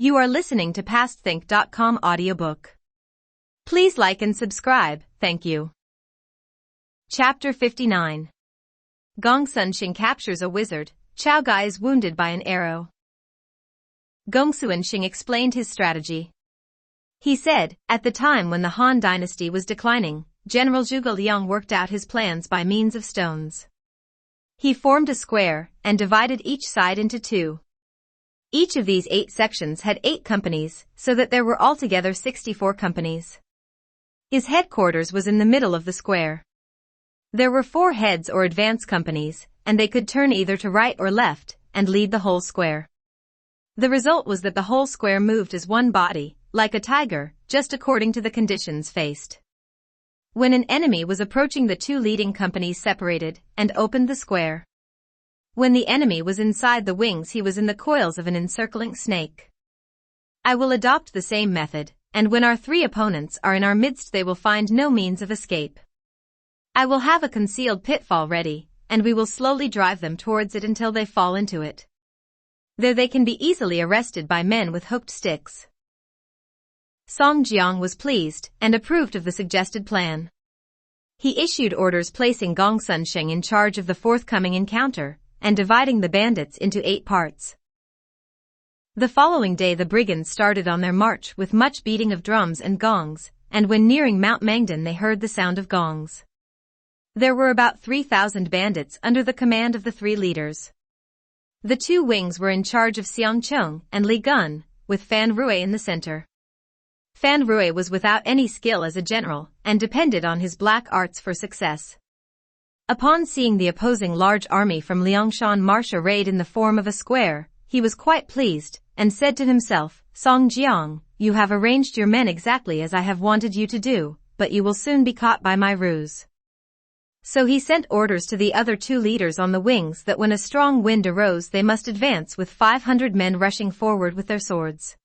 You are listening to PastThink.com audiobook. Please like and subscribe, thank you. Chapter 59. Gong Sunxing captures a wizard, Chao Gai is wounded by an arrow. Gong Sunxing explained his strategy. He said, at the time when the Han dynasty was declining, General Zhuge Liang worked out his plans by means of stones. He formed a square and divided each side into two. Each of these 8 sections had 8 companies, so that there were altogether 64 companies. His headquarters was in the middle of the square. There were 4 heads or advance companies, and they could turn either to right or left, and lead the whole square. The result was that the whole square moved as one body, like a tiger, just according to the conditions faced. When an enemy was approaching, the 2 leading companies separated, and opened the square. When the enemy was inside the wings, he was in the coils of an encircling snake. I will adopt the same method, and when our 3 opponents are in our midst, they will find no means of escape. I will have a concealed pitfall ready, and we will slowly drive them towards it until they fall into it. There they can be easily arrested by men with hooked sticks. Song Jiang was pleased and approved of the suggested plan. He issued orders placing Gong Sunxing in charge of the forthcoming encounter, and dividing the bandits into 8 parts. The following day the brigands started on their march with much beating of drums and gongs, and when nearing Mount Mangdan they heard the sound of gongs. There were about 3,000 bandits under the command of the 3 leaders. The 2 wings were in charge of Xiang Cheng and Li Gun, with Fan Rui in the center. Fan Rui was without any skill as a general, and depended on his black arts for success. Upon seeing the opposing large army from Liangshan Marsh arrayed in the form of a square, he was quite pleased, and said to himself, Song Jiang, you have arranged your men exactly as I have wanted you to do, but you will soon be caught by my ruse. So he sent orders to the other 2 leaders on the wings that when a strong wind arose they must advance with 500 men rushing forward with their swords.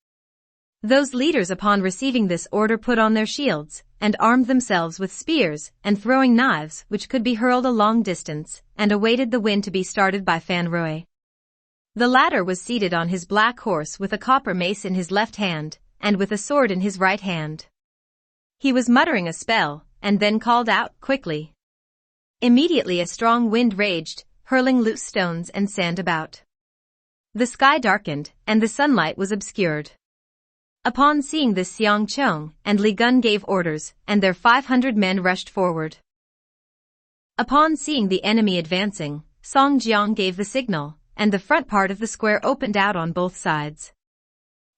Those leaders upon receiving this order put on their shields, and armed themselves with spears and throwing knives which could be hurled a long distance, and awaited the wind to be started by Fan Rui. The latter was seated on his black horse with a copper mace in his left hand, and with a sword in his right hand. He was muttering a spell, and then called out, quickly. Immediately a strong wind raged, hurling loose stones and sand about. The sky darkened, and the sunlight was obscured. Upon seeing this, Xiang Cheng and Li Gun gave orders, and their 500 men rushed forward. Upon seeing the enemy advancing, Song Jiang gave the signal, and the front part of the square opened out on both sides.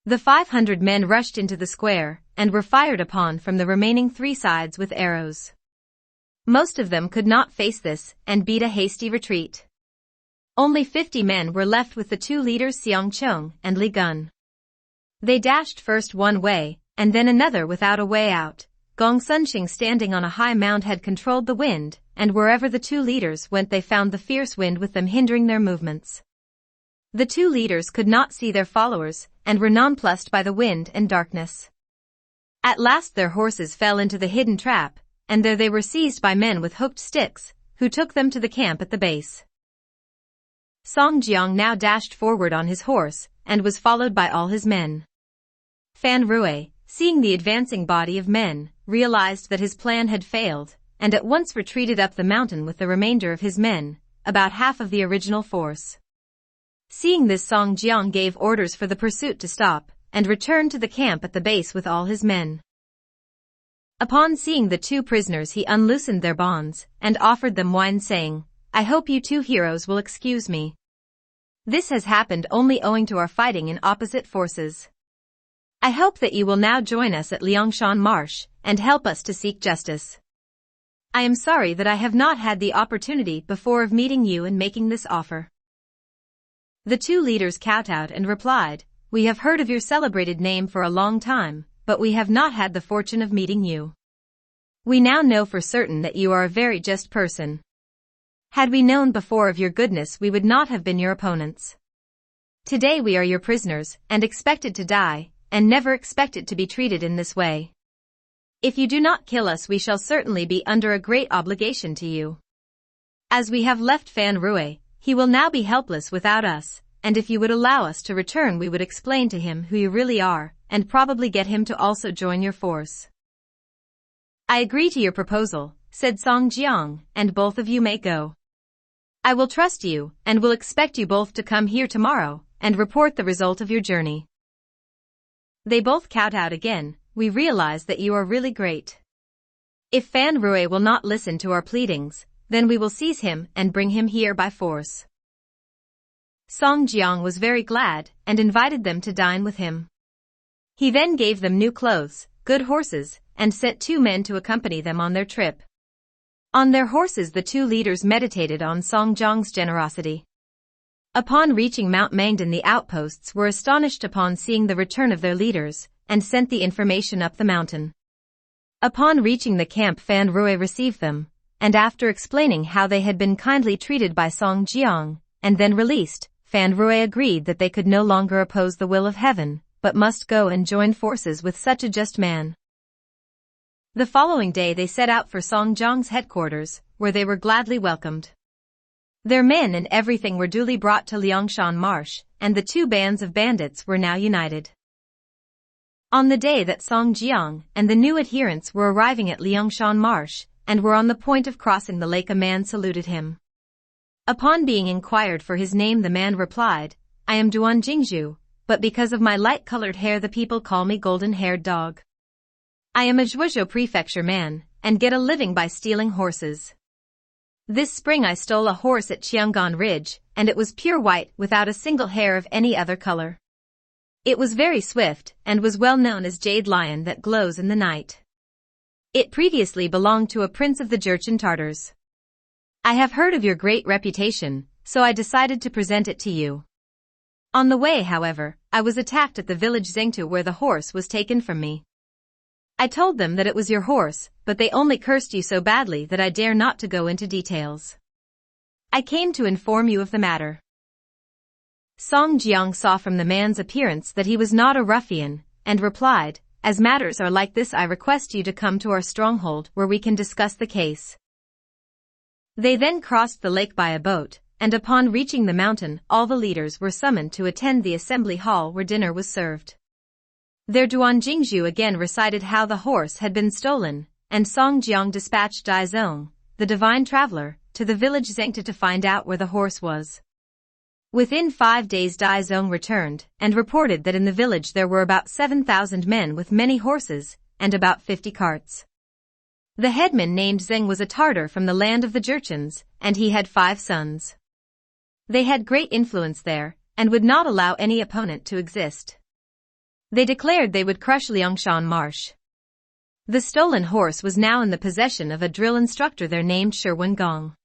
The 500 men rushed into the square, and were fired upon from the remaining 3 sides with arrows. Most of them could not face this, and beat a hasty retreat. Only 50 men were left with the 2 leaders Xiang Cheng and Li Gun. They dashed first one way, and then another without a way out. Gong Sunxing standing on a high mound had controlled the wind, and wherever the 2 leaders went they found the fierce wind with them hindering their movements. The 2 leaders could not see their followers, and were nonplussed by the wind and darkness. At last their horses fell into the hidden trap, and there they were seized by men with hooked sticks, who took them to the camp at the base. Song Jiang now dashed forward on his horse, and was followed by all his men. Fan Rui, seeing the advancing body of men, realized that his plan had failed, and at once retreated up the mountain with the remainder of his men, about half of the original force. Seeing this, Song Jiang gave orders for the pursuit to stop, and returned to the camp at the base with all his men. Upon seeing the 2 prisoners he unloosened their bonds, and offered them wine, saying, I hope you 2 heroes will excuse me. This has happened only owing to our fighting in opposite forces. I hope that you will now join us at Liangshan Marsh, and help us to seek justice. I am sorry that I have not had the opportunity before of meeting you and making this offer. The 2 leaders kowtowed and replied, We have heard of your celebrated name for a long time, but we have not had the fortune of meeting you. We now know for certain that you are a very just person. Had we known before of your goodness we would not have been your opponents. Today we are your prisoners, and expected to die, and never expected to be treated in this way. If you do not kill us we shall certainly be under a great obligation to you. As we have left Fan Rui, he will now be helpless without us, and if you would allow us to return we would explain to him who you really are, and probably get him to also join your force. I agree to your proposal, said Song Jiang, and both of you may go. I will trust you, and will expect you both to come here tomorrow, and report the result of your journey. They both kowtowed again. We realize that you are really great. If Fan Rui will not listen to our pleadings, then we will seize him and bring him here by force. Song Jiang was very glad, and invited them to dine with him. He then gave them new clothes, good horses, and sent 2 men to accompany them on their trip. On their horses the 2 leaders meditated on Song Jiang's generosity. Upon reaching Mount Mangdan the outposts were astonished upon seeing the return of their leaders, and sent the information up the mountain. Upon reaching the camp Fan Rui received them, and after explaining how they had been kindly treated by Song Jiang, and then released, Fan Rui agreed that they could no longer oppose the will of heaven, but must go and join forces with such a just man. The following day they set out for Song Jiang's headquarters, where they were gladly welcomed. Their men and everything were duly brought to Liangshan Marsh, and the 2 bands of bandits were now united. On the day that Song Jiang and the new adherents were arriving at Liangshan Marsh, and were on the point of crossing the lake, a man saluted him. Upon being inquired for his name the man replied, I am Duan Jingzhu, but because of my light-colored hair the people call me golden-haired dog. I am a Zhuozhou prefecture man, and get a living by stealing horses. This spring I stole a horse at Qiangan Ridge, and it was pure white without a single hair of any other color. It was very swift, and was well known as Jade Lion that glows in the night. It previously belonged to a prince of the Jurchen Tartars. I have heard of your great reputation, so I decided to present it to you. On the way, however, I was attacked at the village Zengtu where the horse was taken from me. I told them that it was your horse, but they only cursed you so badly that I dare not to go into details. I came to inform you of the matter. Song Jiang saw from the man's appearance that he was not a ruffian, and replied, As matters are like this I request you to come to our stronghold where we can discuss the case. They then crossed the lake by a boat, and upon reaching the mountain all the leaders were summoned to attend the assembly hall where dinner was served. There Duan Jingzhu again recited how the horse had been stolen, and Song Jiang dispatched Dai Zong, the divine traveler, to the village Zengta to find out where the horse was. Within 5 days Dai Zong returned, and reported that in the village there were about 7,000 men with many horses, and about 50 carts. The headman named Zeng was a Tartar from the land of the Jurchens, and he had 5 sons. They had great influence there, and would not allow any opponent to exist. They declared they would crush Liangshan Marsh. The stolen horse was now in the possession of a drill instructor there named Sherwen Gong.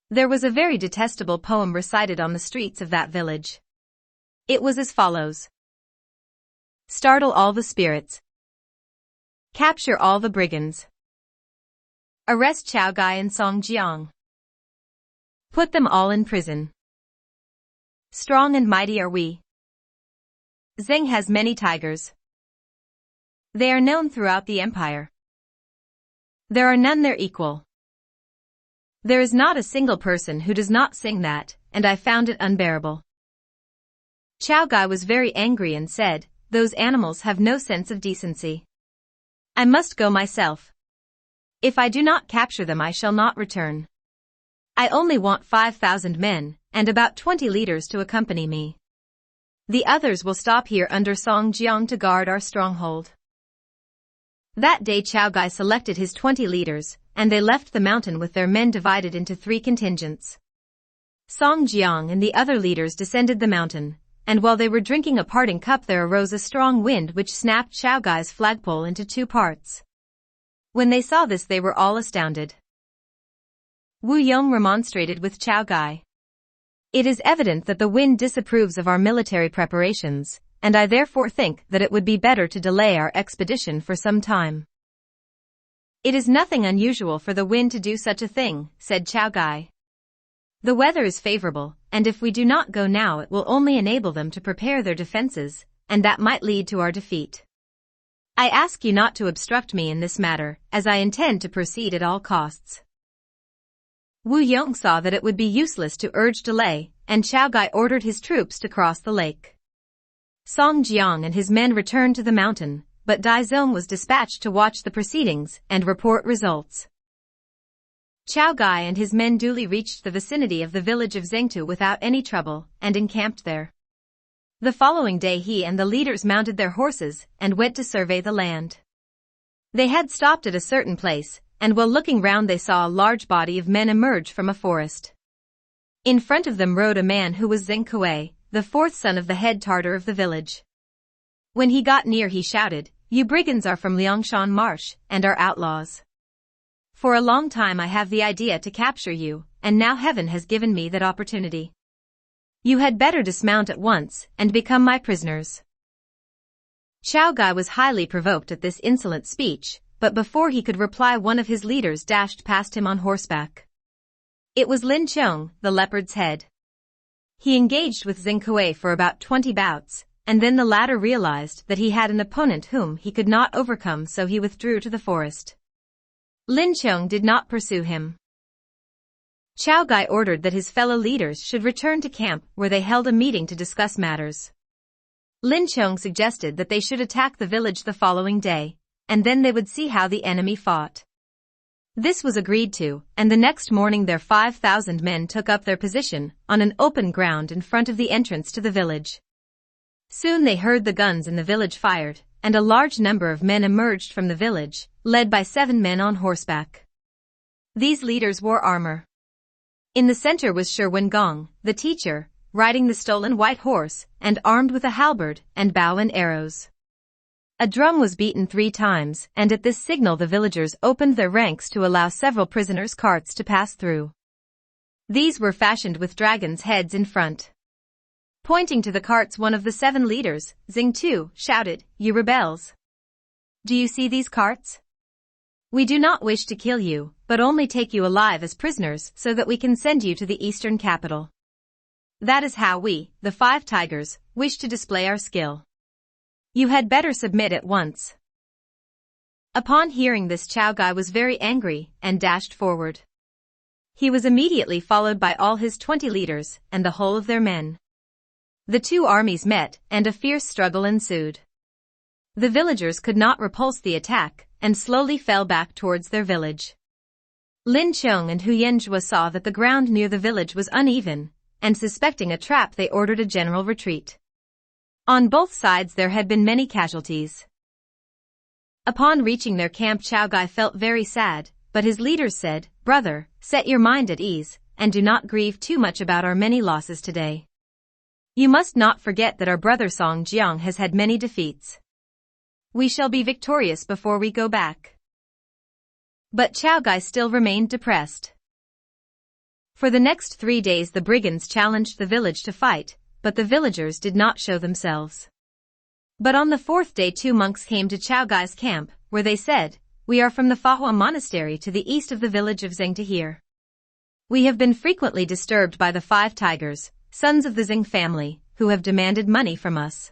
There was a very detestable poem recited on the streets of that village. It was as follows. Startle all the spirits. Capture all the brigands. Arrest Chao Gai and Song Jiang. Put them all in prison. Strong and mighty are we. Zeng has many tigers. They are known throughout the empire. There are none their equal. There is not a single person who does not sing that, and I found it unbearable. Chao Gai was very angry and said, Those animals have no sense of decency. I must go myself. If I do not capture them I shall not return. I only want 5,000 men, and about 20 leaders to accompany me. The others will stop here under Song Jiang to guard our stronghold. That day Chao Gai selected his 20 leaders, and they left the mountain with their men divided into 3 contingents. Song Jiang and the other leaders descended the mountain, and while they were drinking a parting cup there arose a strong wind which snapped Chao Gai's flagpole into 2 parts. When they saw this they were all astounded. Wu Yong remonstrated with Chao Gai. It is evident that the wind disapproves of our military preparations, and I therefore think that it would be better to delay our expedition for some time. It is nothing unusual for the wind to do such a thing, said Chao Gai. The weather is favorable, and if we do not go now it will only enable them to prepare their defenses, and that might lead to our defeat. I ask you not to obstruct me in this matter, as I intend to proceed at all costs. Wu Yong saw that it would be useless to urge delay, and Chao Gai ordered his troops to cross the lake. Song Jiang and his men returned to the mountain, but Dai Zong was dispatched to watch the proceedings and report results. Chao Gai and his men duly reached the vicinity of the village of Zengtu without any trouble, and encamped there. The following day he and the leaders mounted their horses and went to survey the land. They had stopped at a certain place, and while looking round they saw a large body of men emerge from a forest. In front of them rode a man who was Zeng Kuei, the fourth son of the head Tartar of the village. When he got near he shouted, "You brigands are from Liangshan Marsh, and are outlaws. For a long time I have the idea to capture you, and now heaven has given me that opportunity. You had better dismount at once, and become my prisoners." Chao Gai was highly provoked at this insolent speech, but before he could reply one of his leaders dashed past him on horseback. It was Lin Chong, the leopard's head. He engaged with Zeng Kuei for about 20 bouts, and then the latter realized that he had an opponent whom he could not overcome, so he withdrew to the forest. Lin Chong did not pursue him. Chao Gai ordered that his fellow leaders should return to camp, where they held a meeting to discuss matters. Lin Chong suggested that they should attack the village the following day, and then they would see how the enemy fought. This was agreed to, and the next morning their 5,000 men took up their position on an open ground in front of the entrance to the village. Soon they heard the guns in the village fired, and a large number of men emerged from the village, led by 7 men on horseback. These leaders wore armor. In the center was Shi Gong, the teacher, riding the stolen white horse, and armed with a halberd and bow and arrows. A drum was beaten 3 times, and at this signal the villagers opened their ranks to allow several prisoners' carts to pass through. These were fashioned with dragons' heads in front. Pointing to the carts, one of the 7 leaders, Zing Tu, shouted, "You rebels! Do you see these carts? We do not wish to kill you, but only take you alive as prisoners so that we can send you to the eastern capital. That is how we, the 5 tigers, wish to display our skill. You had better submit at once." Upon hearing this, Chao Gai was very angry and dashed forward. He was immediately followed by all his 20 leaders and the whole of their men. The 2 armies met, and a fierce struggle ensued. The villagers could not repulse the attack, and slowly fell back towards their village. Lin Chong and Huyen Zhua saw that the ground near the village was uneven, and suspecting a trap they ordered a general retreat. On both sides there had been many casualties. Upon reaching their camp, Chao Gai felt very sad, but his leaders said, "Brother, set your mind at ease, and do not grieve too much about our many losses today. You must not forget that our brother Song Jiang has had many defeats. We shall be victorious before we go back." But Chao Gai still remained depressed. For the next 3 days the brigands challenged the village to fight, but the villagers did not show themselves. But on the 4th day 2 monks came to Chao Gai's camp, where they said, "We are from the Fahua monastery to the east of the village of Zengtahir. We have been frequently disturbed by the 5 tigers, sons of the Zeng family, who have demanded money from us.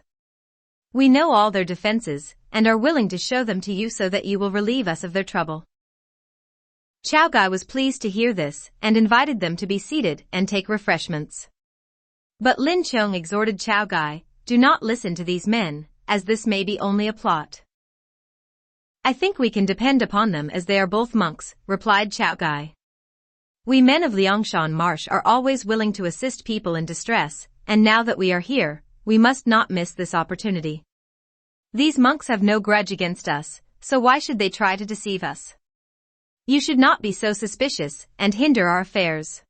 We know all their defenses, and are willing to show them to you so that you will relieve us of their trouble." Chao Gai was pleased to hear this, and invited them to be seated and take refreshments. But Lin Chong exhorted Chao Gai, "Do not listen to these men, as this may be only a plot." "I think we can depend upon them as they are both monks," replied Chao Gai. "We men of Liangshan Marsh are always willing to assist people in distress, and now that we are here, we must not miss this opportunity. These monks have no grudge against us, so why should they try to deceive us? You should not be so suspicious and hinder our affairs.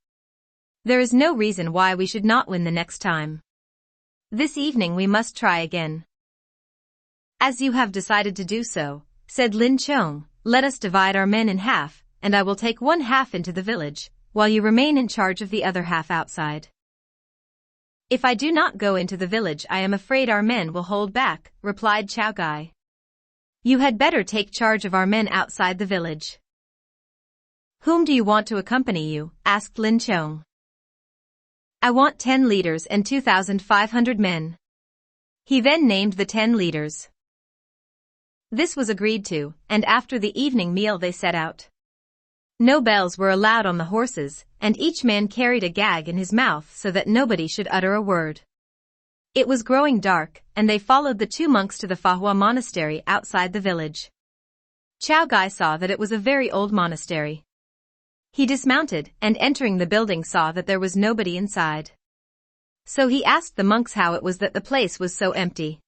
There is no reason why we should not win the next time. This evening we must try again." "As you have decided to do so," said Lin Chong, "let us divide our men in half, and I will take 1/2 into the village, while you remain in charge of the other half outside." "If I do not go into the village I am afraid our men will hold back," replied Chao Gai. "You had better take charge of our men outside the village." "Whom do you want to accompany you?" asked Lin Chong. "I want 10 leaders and 2,500 men." He then named the 10 leaders. This was agreed to, and after the evening meal they set out. No bells were allowed on the horses, and each man carried a gag in his mouth so that nobody should utter a word. It was growing dark, and they followed the 2 monks to the Fahua monastery outside the village. Chao Gai saw that it was a very old monastery. He dismounted, and entering the building saw that there was nobody inside. So he asked the monks how it was that the place was so empty.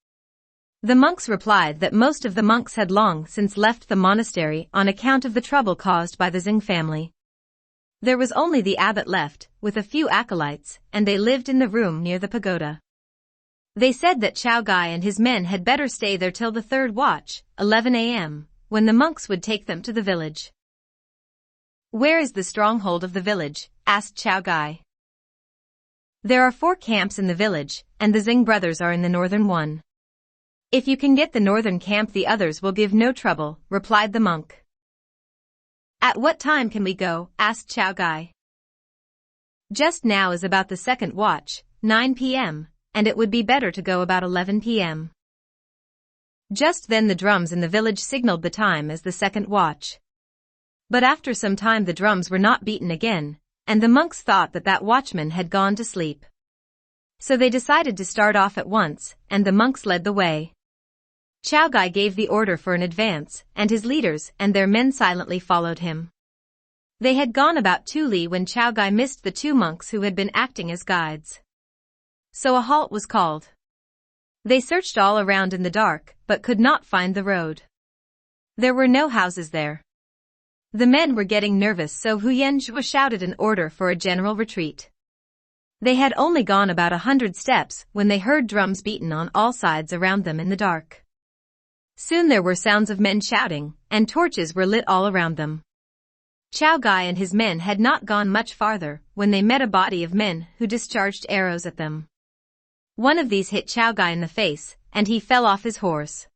The monks replied that most of the monks had long since left the monastery on account of the trouble caused by the Xing family. There was only the abbot left, with a few acolytes, and they lived in the room near the pagoda. They said that Chao Gai and his men had better stay there till the 3rd watch, 11 a.m., when the monks would take them to the village. "Where is the stronghold of the village?" asked Chao Gai. "There are 4 camps in the village, and the Xing brothers are in the northern one. If you can get the northern camp, the others will give no trouble," replied the monk. "At what time can we go?" asked Chao Gai. "Just now is about the 2nd watch, 9 p.m., and it would be better to go about 11 p.m. Just then the drums in the village signaled the time as the 2nd watch. But after some time the drums were not beaten again, and the monks thought that that watchman had gone to sleep. So they decided to start off at once, and the monks led the way. Chao Gai gave the order for an advance, and his leaders and their men silently followed him. They had gone about 2 li when Chao Gai missed the 2 monks who had been acting as guides. So a halt was called. They searched all around in the dark, but could not find the road. There were no houses there. The men were getting nervous, so Huyen Zhua shouted an order for a general retreat. They had only gone about 100 steps when they heard drums beaten on all sides around them in the dark. Soon there were sounds of men shouting, and torches were lit all around them. Chao Gai and his men had not gone much farther when they met a body of men who discharged arrows at them. One of these hit Chao Gai in the face, and he fell off his horse.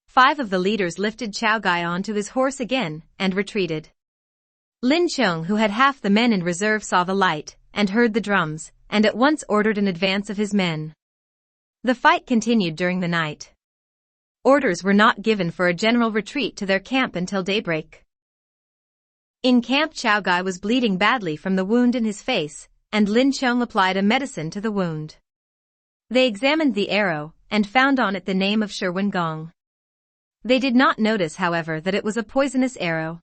5 of the leaders lifted Chao Gai onto his horse again, and retreated. Lin Chong, who had half the men in reserve, saw the light, and heard the drums, and at once ordered an advance of his men. The fight continued during the night. Orders were not given for a general retreat to their camp until daybreak. In camp, Chao Gai was bleeding badly from the wound in his face, and Lin Chong applied a medicine to the wound. They examined the arrow, and found on it the name of Sherwin Gong. They did not notice, however, that it was a poisonous arrow.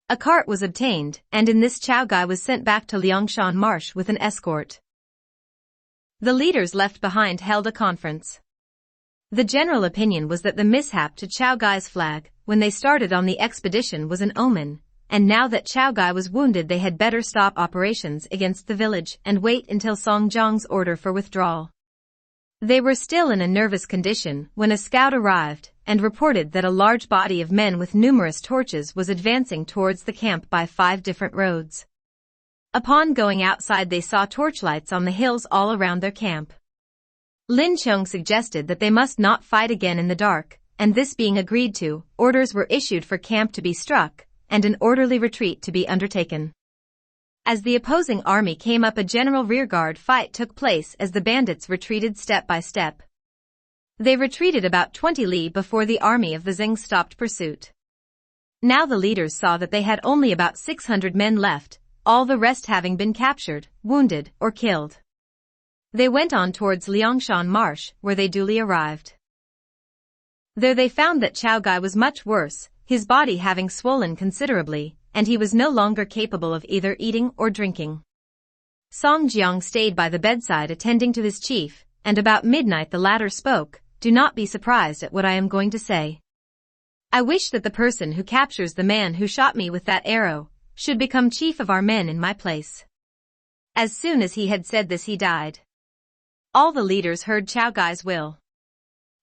A cart was obtained, and in this Chao Gai was sent back to Liangshan Marsh with an escort. The leaders left behind held a conference. The general opinion was that the mishap to Chao Gai's flag, when they started on the expedition, was an omen, and now that Chao Gai was wounded they had better stop operations against the village and wait until Song Jiang's order for withdrawal. They were still in a nervous condition when a scout arrived and reported that a large body of men with numerous torches was advancing towards the camp by 5 different roads. Upon going outside they saw torchlights on the hills all around their camp. Lin Chong suggested that they must not fight again in the dark, and this being agreed to, orders were issued for camp to be struck, and an orderly retreat to be undertaken. As the opposing army came up, a general rearguard fight took place as the bandits retreated step by step. They retreated about 20 li before the army of the Xing stopped pursuit. Now the leaders saw that they had only about 600 men left, all the rest having been captured, wounded, or killed. They went on towards Liangshan Marsh, where they duly arrived. There they found that Chao Gai was much worse, his body having swollen considerably, and he was no longer capable of either eating or drinking. Song Jiang stayed by the bedside attending to his chief, and about midnight the latter spoke, "Do not be surprised at what I am going to say. I wish that the person who captures the man who shot me with that arrow should become chief of our men in my place." As soon as he had said this he died. All the leaders heard Chao Gai's will.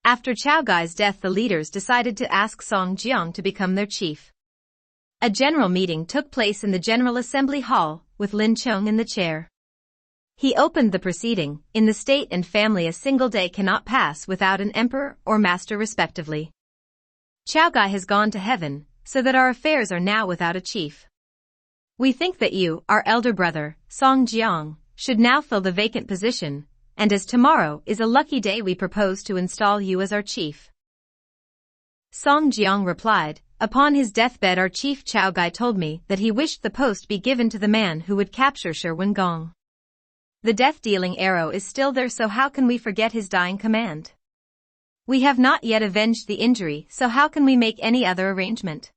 After Chao Gai's death the leaders decided to ask Song Jiang to become their chief. A general meeting took place in the General Assembly Hall, with Lin Chong in the chair. He opened the proceeding. "In the state and family a single day cannot pass without an emperor or master respectively. Chao Gai has gone to heaven, so that our affairs are now without a chief. We think that you, our elder brother, Song Jiang, should now fill the vacant position, and as tomorrow is a lucky day we propose to install you as our chief." Song Jiang replied, upon his deathbed our chief Chao Gai told me that he wished the post be given to the man who would capture Shi Gong. The death-dealing arrow is still there, so how can we forget his dying command? We have not yet avenged the injury, so how can we make any other arrangement?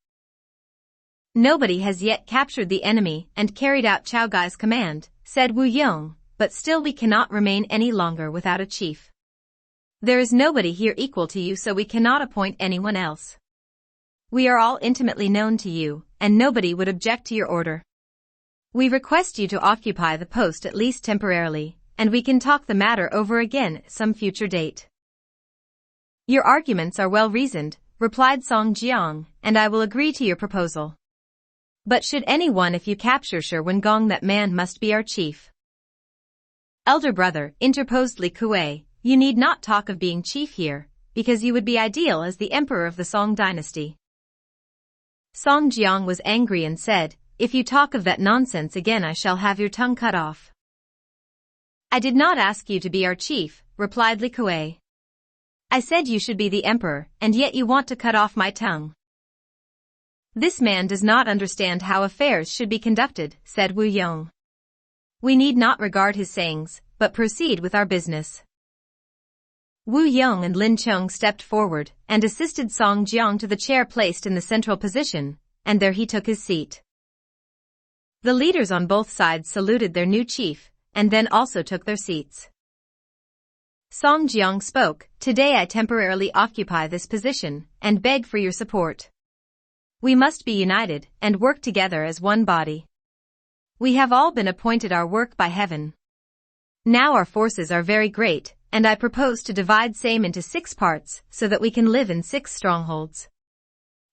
Nobody has yet captured the enemy and carried out Chao Gai's command, said Wu Yong, but still we cannot remain any longer without a chief. There is nobody here equal to you, so we cannot appoint anyone else. We are all intimately known to you, and nobody would object to your order. We request you to occupy the post at least temporarily, and we can talk the matter over again at some future date. Your arguments are well reasoned, replied Song Jiang, and I will agree to your proposal. But should anyone, if you capture Shi Gong, that man must be our chief. Elder brother, interposed Li Kuei, you need not talk of being chief here, because you would be ideal as the emperor of the Song dynasty. Song Jiang was angry and said, if you talk of that nonsense again I shall have your tongue cut off. I did not ask you to be our chief, replied Li Kuei. I said you should be the emperor, and yet you want to cut off my tongue. This man does not understand how affairs should be conducted, said Wu Yong. We need not regard his sayings, but proceed with our business. Wu Yong and Lin Chung stepped forward and assisted Song Jiang to the chair placed in the central position, and there he took his seat. The leaders on both sides saluted their new chief, and then also took their seats. Song Jiang spoke, today I temporarily occupy this position, and beg for your support. We must be united, and work together as one body. We have all been appointed our work by heaven. Now our forces are very great, and I propose to divide same into 6 parts, so that we can live in 6 strongholds.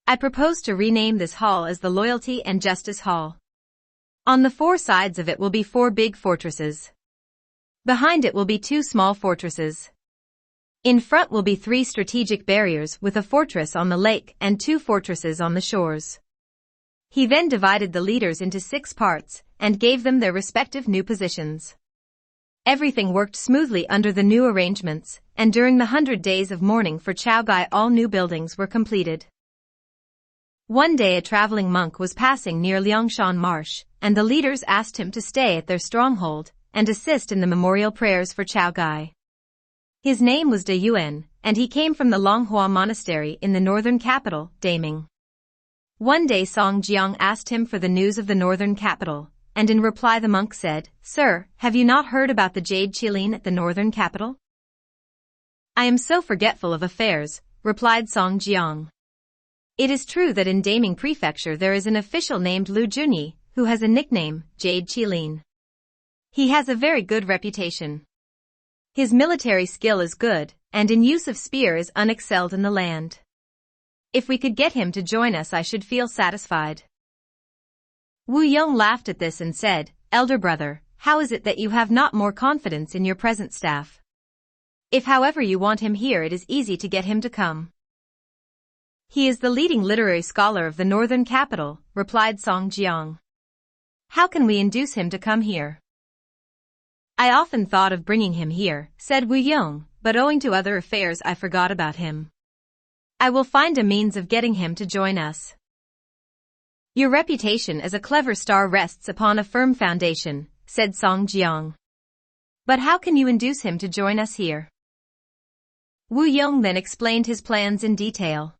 I propose to rename this hall as the Loyalty and Justice Hall. On the 4 sides of it will be 4 big fortresses. Behind it will be 2 small fortresses. In front will be 3 strategic barriers with a fortress on the lake and 2 fortresses on the shores. He then divided the leaders into 6 parts and gave them their respective new positions. Everything worked smoothly under the new arrangements, and during the 100 days of mourning for Chao Gai all new buildings were completed. One day a traveling monk was passing near Liangshan Marsh, and the leaders asked him to stay at their stronghold and assist in the memorial prayers for Chao Gai. His name was De Yuan, and he came from the Longhua Monastery in the northern capital, Daming. One day Song Jiang asked him for the news of the northern capital, and in reply the monk said, Sir, have you not heard about the Jade Qilin at the northern capital? I am so forgetful of affairs, replied Song Jiang. It is true that in Daming Prefecture there is an official named Lu Junyi, who has a nickname, Jade Qilin. He has a very good reputation. His military skill is good, and in use of spear is unexcelled in the land. If we could get him to join us I should feel satisfied. Wu Yong laughed at this and said, Elder brother, how is it that you have not more confidence in your present staff? If however you want him here it is easy to get him to come. He is the leading literary scholar of the northern capital, replied Song Jiang. How can we induce him to come here? I often thought of bringing him here, said Wu Yong, but owing to other affairs I forgot about him. I will find a means of getting him to join us. Your reputation as a clever star rests upon a firm foundation, said Song Jiang. But how can you induce him to join us here? Wu Yong then explained his plans in detail.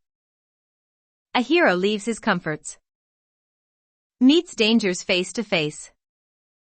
A hero leaves his comforts, meets dangers face to face,